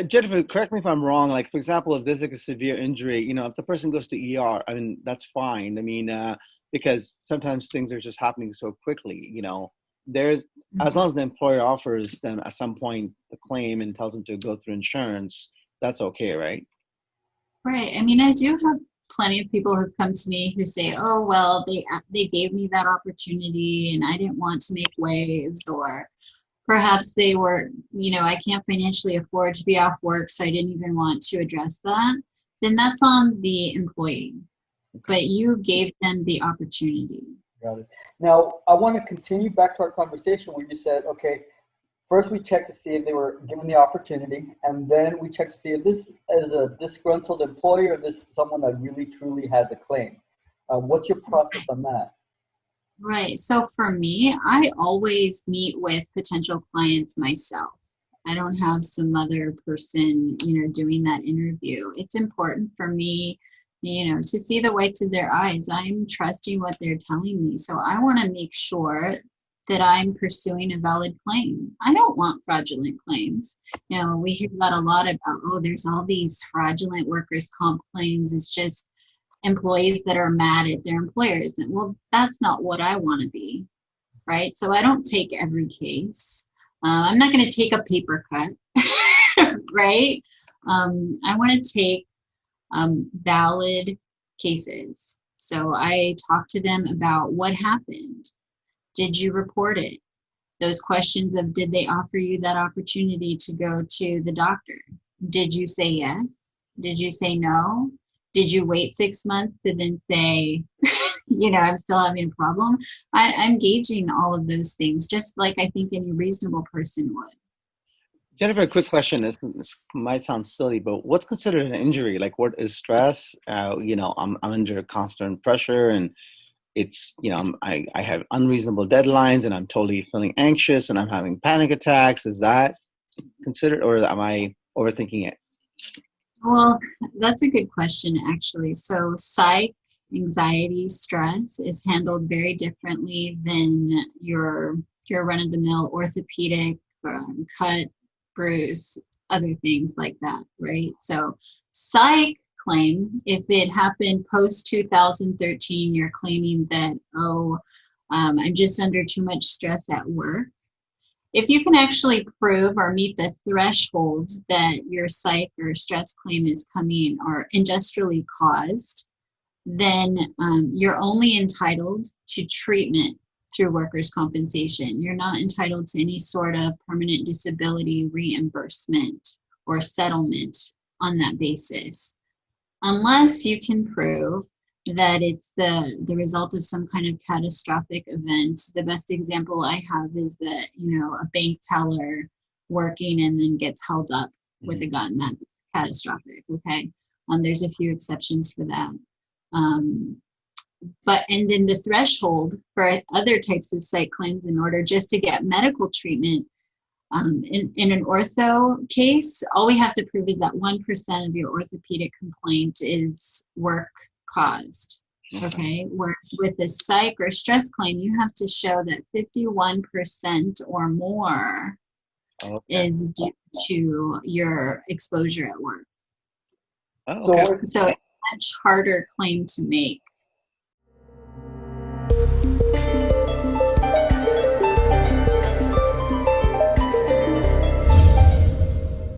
Jennifer, correct me if I'm wrong. Like, for example, if there's like a severe injury, if the person goes to ER, I mean, that's fine. I mean, because sometimes things are just happening so quickly. There's as long as the employer offers them at some point the claim and tells them to go through insurance, that's okay, right? Right. I mean, I do have plenty of people who've come to me who say, "Oh, well, they gave me that opportunity, and I didn't want to make waves," or perhaps they were, I can't financially afford to be off work, so I didn't even want to address that. Then that's on the employee, Okay. but you gave them the opportunity. Got it. Now, I want to continue back to our conversation where you said, okay, first we check to see if they were given the opportunity, and then we check to see if this is a disgruntled employee or this is someone that really truly has a claim. What's your process on that? Right. So for me, I always meet with potential clients myself. I don't have some other person, doing that interview. It's important for me, to see the whites of their eyes. I'm trusting what they're telling me. So I want to make sure that I'm pursuing a valid claim. I don't want fraudulent claims. We hear that a lot about, oh, there's all these fraudulent workers' comp claims. It's just employees that are mad at their employers. And well, that's not what I want to be, right? So I don't take every case. I'm not going to take a paper cut, right? I want to take valid cases. So I talk to them about what happened. Did you report it? Those questions of did they offer you that opportunity to go to the doctor? Did you say yes? Did you say no? Did you wait 6 months to then say, I'm still having a problem? I'm gauging all of those things, just like I think any reasonable person would. Jennifer, a quick question. This might sound silly, but what's considered an injury? Like, what is stress? I'm under constant pressure, and it's I have unreasonable deadlines, and I'm totally feeling anxious, and I'm having panic attacks. Is that considered, or am I overthinking it? Well, that's a good question, actually. So psych, anxiety, stress is handled very differently than your run-of-the-mill orthopedic cut, bruise, other things like that, right? So psych claim, if it happened post 2013, you're claiming that, I'm just under too much stress at work. If you can actually prove or meet the thresholds that your psych or stress claim is coming or industrially caused, then you're only entitled to treatment through workers' compensation. You're not entitled to any sort of permanent disability reimbursement or settlement on that basis, unless you can prove that it's the result of some kind of catastrophic event. The best example I have is that, a bank teller working and then gets held up with a gun. That's catastrophic, okay? There's a few exceptions for that. And then the threshold for other types of psych claims in order just to get medical treatment, in an ortho case, all we have to prove is that 1% of your orthopedic complaint is work caused. Okay. Whereas with the psych or stress claim, you have to show that 51% or more is due to your exposure at work. Oh, okay. So it's a much harder claim to make.